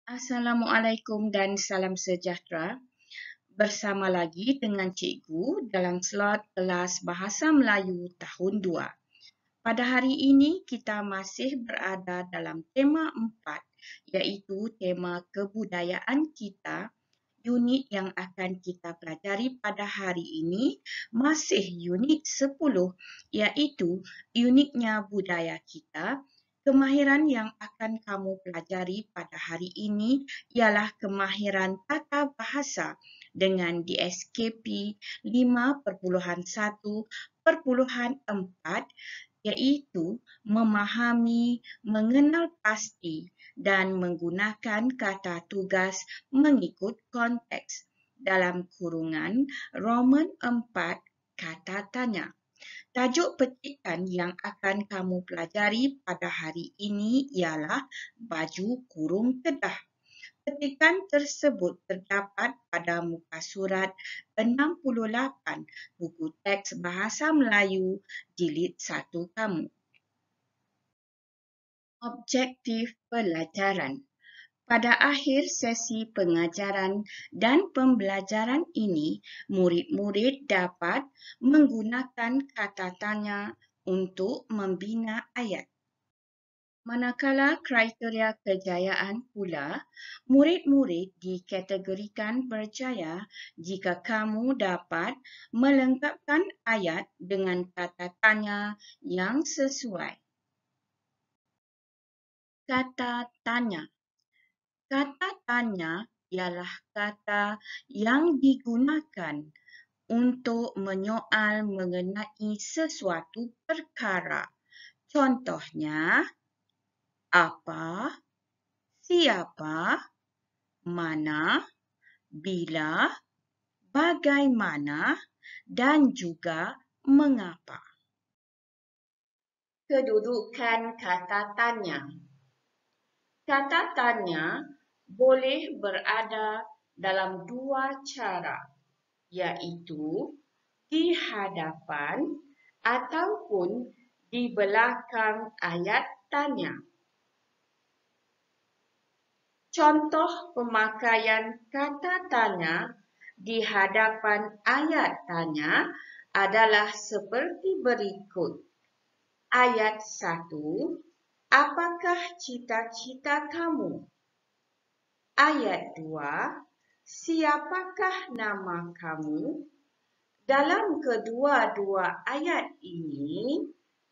Assalamualaikum dan salam sejahtera. Bersama lagi dengan cikgu dalam slot kelas Bahasa Melayu tahun 2. Pada hari ini kita masih berada dalam tema 4 iaitu tema kebudayaan kita. Unit yang akan kita pelajari pada hari ini masih unit 10 iaitu unitnya budaya kita. Kemahiran yang akan kamu pelajari pada hari ini ialah kemahiran tata bahasa dengan DSKP 5.1.4 iaitu memahami, mengenal pasti dan menggunakan kata tugas mengikut konteks dalam kurungan Roman 4 kata tanya. Tajuk petikan yang akan kamu pelajari pada hari ini ialah baju kurung kedah. Petikan tersebut terdapat pada muka surat 68 buku teks Bahasa Melayu jilid 1 kamu. Objektif pelajaran. Pada akhir sesi pengajaran dan pembelajaran ini, murid-murid dapat menggunakan kata tanya untuk membina ayat. Manakala kriteria kejayaan pula, murid-murid dikategorikan berjaya jika kamu dapat melengkapkan ayat dengan kata tanya yang sesuai. Kata tanya. Kata tanya ialah kata yang digunakan untuk menyoal mengenai sesuatu perkara. Contohnya, apa, siapa, mana, bila, bagaimana dan juga mengapa. Kedudukan kata tanya. Kata tanya boleh berada dalam dua cara, iaitu di hadapan ataupun di belakang ayat tanya. Contoh pemakaian kata tanya di hadapan ayat tanya adalah seperti berikut. Ayat 1, apakah cita-cita kamu? Ayat 2, siapakah nama kamu? Dalam kedua-dua ayat ini,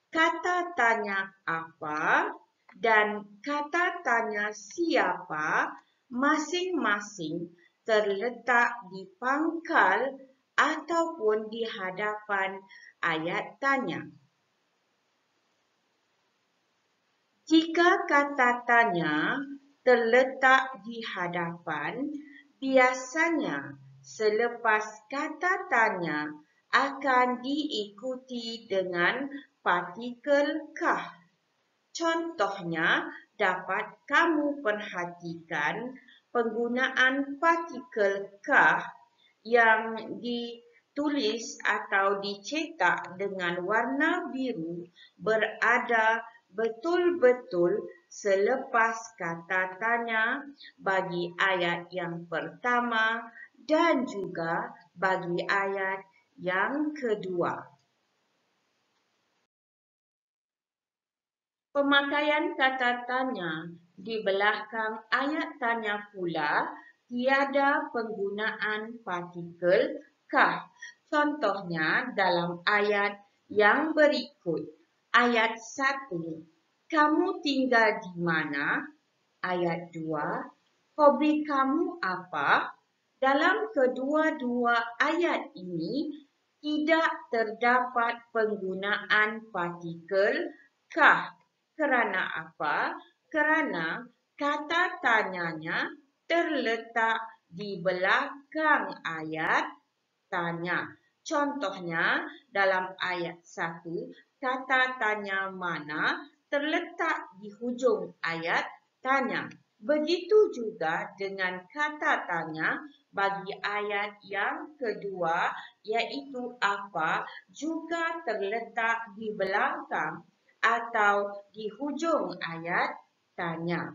kata tanya apa dan kata tanya siapa masing-masing terletak di pangkal ataupun di hadapan ayat tanya. Jika kata tanya terletak di hadapan, biasanya selepas kata tanya akan diikuti dengan partikel kah. Contohnya dapat kamu perhatikan penggunaan partikel kah yang ditulis atau dicetak dengan warna biru berada betul-betul selepas kata tanya bagi ayat yang pertama dan juga bagi ayat yang kedua. Pemakaian kata tanya di belakang ayat tanya pula tiada penggunaan partikel kah. Contohnya dalam ayat yang berikut. Ayat 1, kamu tinggal di mana? Ayat 2, hobi kamu apa? Dalam kedua-dua ayat ini tidak terdapat penggunaan partikel kah. Kerana apa? Kerana kata tanyanya terletak di belakang ayat tanya. Contohnya dalam ayat 1, kata tanya mana terletak di hujung ayat tanya. Begitu juga dengan kata tanya bagi ayat yang kedua iaitu apa juga terletak di belakang atau di hujung ayat tanya.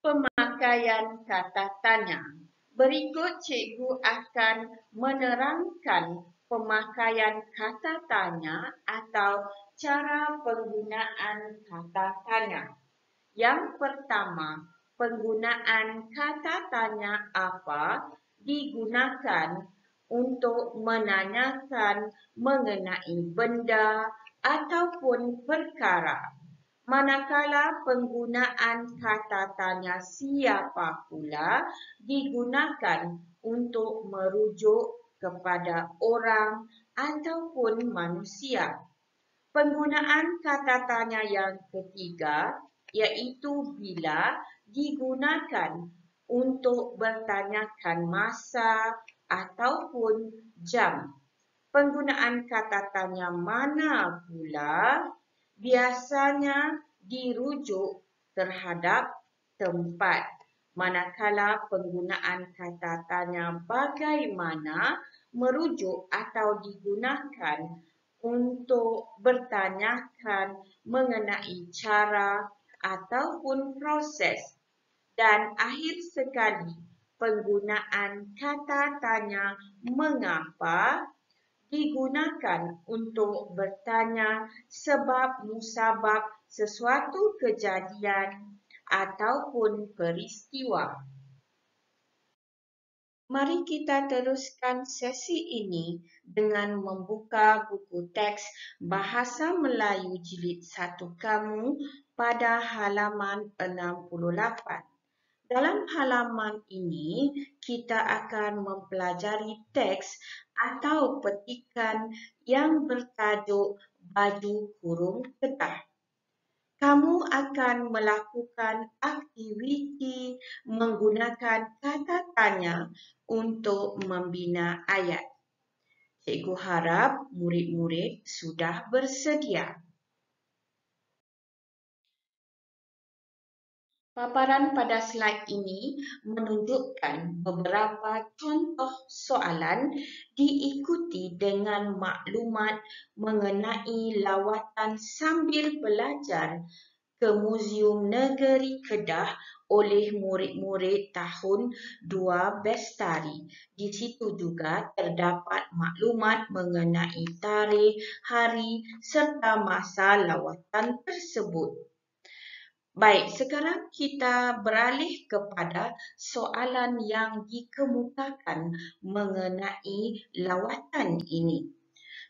Pemakaian kata tanya. Berikut cikgu akan menerangkan pemakaian kata tanya atau cara penggunaan kata tanya. Yang pertama, penggunaan kata tanya apa digunakan untuk menanyakan mengenai benda ataupun perkara. Manakala penggunaan kata tanya siapa pula digunakan untuk merujuk kepada orang ataupun manusia. Penggunaan kata tanya yang ketiga iaitu bila digunakan untuk bertanyakan masa ataupun jam. Penggunaan kata tanya mana pula biasanya dirujuk terhadap tempat. Manakala penggunaan kata tanya bagaimana merujuk atau digunakan untuk bertanyakan mengenai cara ataupun proses. Dan akhir sekali, penggunaan kata tanya mengapa digunakan untuk bertanya sebab musabab sesuatu kejadian ataupun peristiwa. Mari kita teruskan sesi ini dengan membuka buku teks Bahasa Melayu Jilid 1 Kamu pada halaman 68. Dalam halaman ini, kita akan mempelajari teks atau petikan yang bertajuk Baju Kurung Kedah. Kamu akan melakukan aktiviti menggunakan kata tanya untuk membina ayat. Cikgu harap murid-murid sudah bersedia. Paparan pada slide ini menunjukkan beberapa contoh soalan diikuti dengan maklumat mengenai lawatan sambil belajar ke Muzium Negeri Kedah oleh murid-murid tahun 2 Bestari. Di situ juga terdapat maklumat mengenai tarikh, hari serta masa lawatan tersebut. Baik, sekarang kita beralih kepada soalan yang dikemukakan mengenai lawatan ini.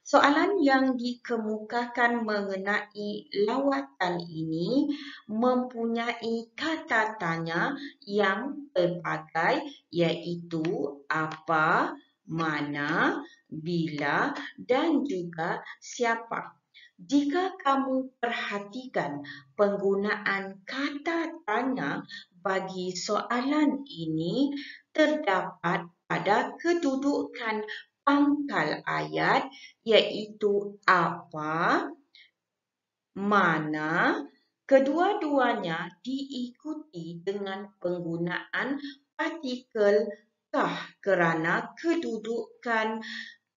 Soalan yang dikemukakan mengenai lawatan ini mempunyai kata tanya yang pelbagai iaitu apa, mana, bila dan juga siapa. Jika kamu perhatikan penggunaan kata tanya bagi soalan ini terdapat pada kedudukan pangkal ayat iaitu apa, mana, kedua-duanya diikuti dengan penggunaan partikel kah kerana kedudukan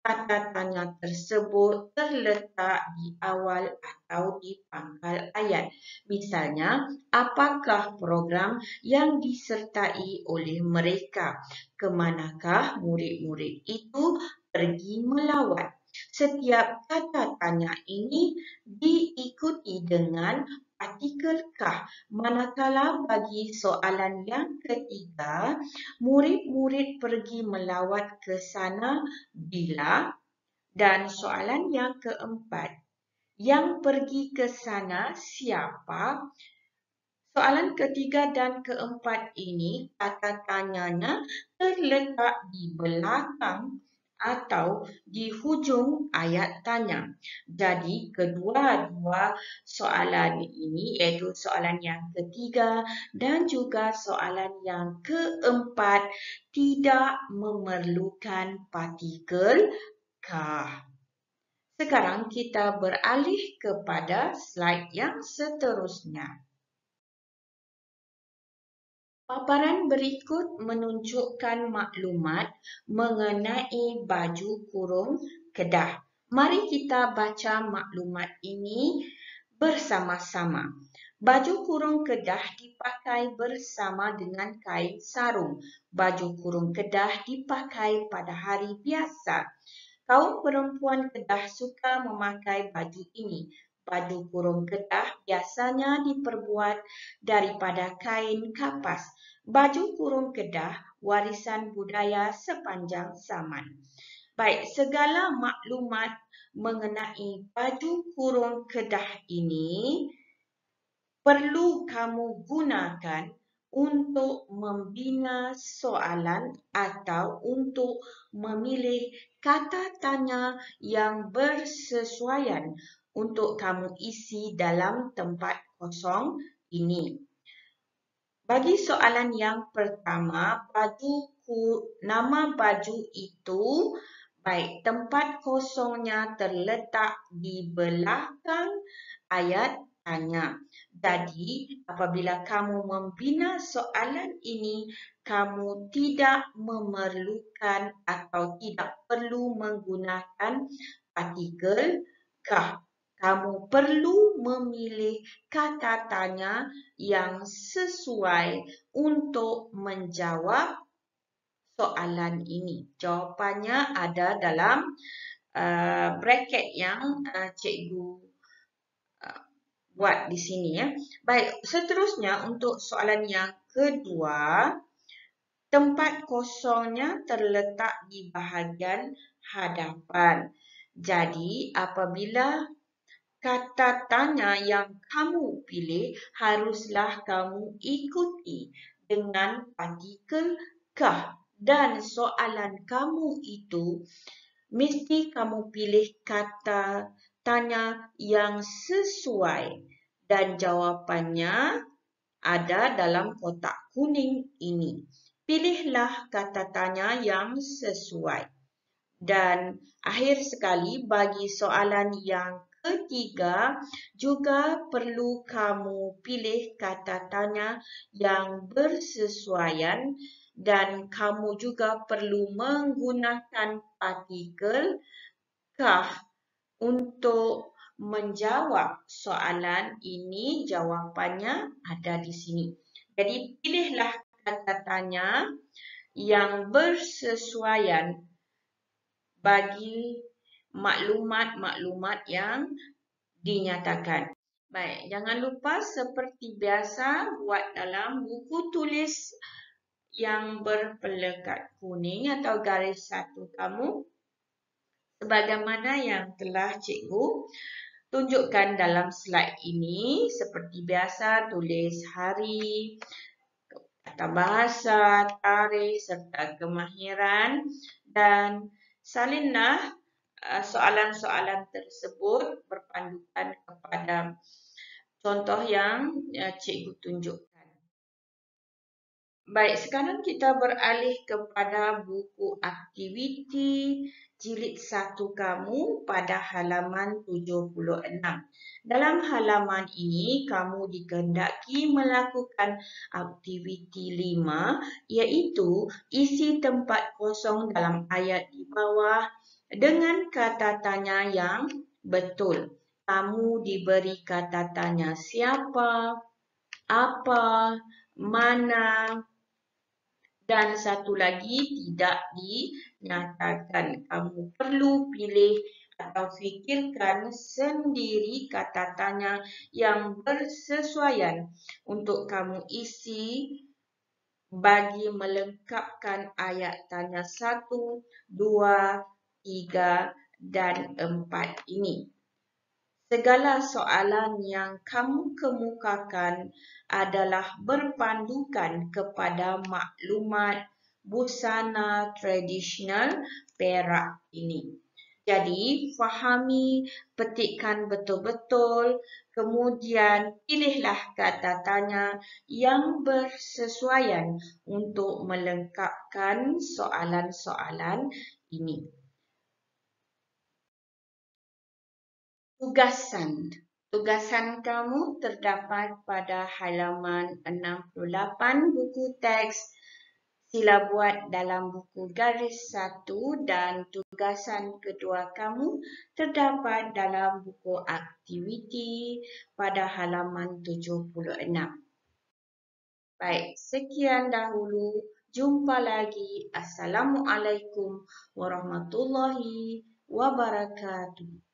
kata tanya tersebut terletak di awal atau di pangkal ayat. Misalnya, apakah program yang disertai oleh mereka? Kemanakah murid-murid itu pergi melawat? Setiap kata tanya ini diikuti dengan partikel kah. Manakala bagi soalan yang ketiga, murid-murid pergi melawat ke sana bila, dan soalan yang keempat, yang pergi ke sana siapa? Soalan ketiga dan keempat ini kata tanyanya terletak di belakang atau di hujung ayat tanya. Jadi kedua-dua soalan ini iaitu soalan yang ketiga dan juga soalan yang keempat tidak memerlukan partikel kah. Sekarang kita beralih kepada slide yang seterusnya. Paparan berikut menunjukkan maklumat mengenai baju kurung Kedah. Mari kita baca maklumat ini bersama-sama. Baju kurung Kedah dipakai bersama dengan kain sarung. Baju kurung Kedah dipakai pada hari biasa. Kaum perempuan Kedah suka memakai baju ini. Baju kurung Kedah biasanya diperbuat daripada kain kapas. Baju kurung Kedah warisan budaya sepanjang zaman. Baik, segala maklumat mengenai baju kurung Kedah ini perlu kamu gunakan untuk membina soalan atau untuk memilih kata tanya yang bersesuaian untuk kamu isi dalam tempat kosong ini. Bagi soalan yang pertama, nama baju itu, baik, tempat kosongnya terletak di belakang ayat tanya. Jadi, apabila kamu membina soalan ini, kamu tidak memerlukan atau tidak perlu menggunakan partikel kah. Kamu perlu memilih kata tanya yang sesuai untuk menjawab soalan ini. Jawapannya ada dalam bracket yang cikgu buat di sini ya. Baik, seterusnya untuk soalan yang kedua, tempat kosongnya terletak di bahagian hadapan. Jadi, apabila kata tanya yang kamu pilih haruslah kamu ikuti dengan partikel kah, dan soalan kamu itu mesti kamu pilih kata tanya yang sesuai dan jawapannya ada dalam kotak kuning ini. Pilihlah kata tanya yang sesuai. Dan akhir sekali bagi soalan yang ketiga juga perlu kamu pilih kata tanya yang bersesuaian dan kamu juga perlu menggunakan partikel kah untuk menjawab soalan ini. Jawapannya ada di sini. Jadi pilihlah kata tanya yang bersesuaian bagi maklumat-maklumat yang dinyatakan. Baik, jangan lupa seperti biasa buat dalam buku tulis yang berpelekat kuning atau garis satu kamu sebagaimana yang telah cikgu tunjukkan dalam slide ini. Seperti biasa tulis hari, kata bahasa, tarikh serta kemahiran dan salinlah soalan-soalan tersebut berpandukan kepada contoh yang cikgu tunjukkan. Baik, sekarang kita beralih kepada buku aktiviti jilid 1 kamu pada halaman 76. Dalam halaman ini, kamu dikehendaki melakukan aktiviti 5, iaitu isi tempat kosong dalam ayat di bawah dengan kata tanya yang betul. Kamu diberi kata tanya siapa, apa, mana, dan satu lagi tidak dinyatakan. Kamu perlu pilih atau fikirkan sendiri kata tanya yang bersesuaian untuk kamu isi bagi melengkapkan ayat tanya 1, 2, 3 dan 4 ini. Segala soalan yang kamu kemukakan adalah berpandukan kepada maklumat busana tradisional Perak ini. Jadi, fahami, petikkan betul-betul, kemudian pilihlah kata tanya yang bersesuaian untuk melengkapkan soalan-soalan ini. Tugasan kamu terdapat pada halaman 68 buku teks. Sila buat dalam buku garis 1 dan tugasan kedua kamu terdapat dalam buku aktiviti pada halaman 76. Baik, sekian dahulu. Jumpa lagi. Assalamualaikum warahmatullahi wabarakatuh.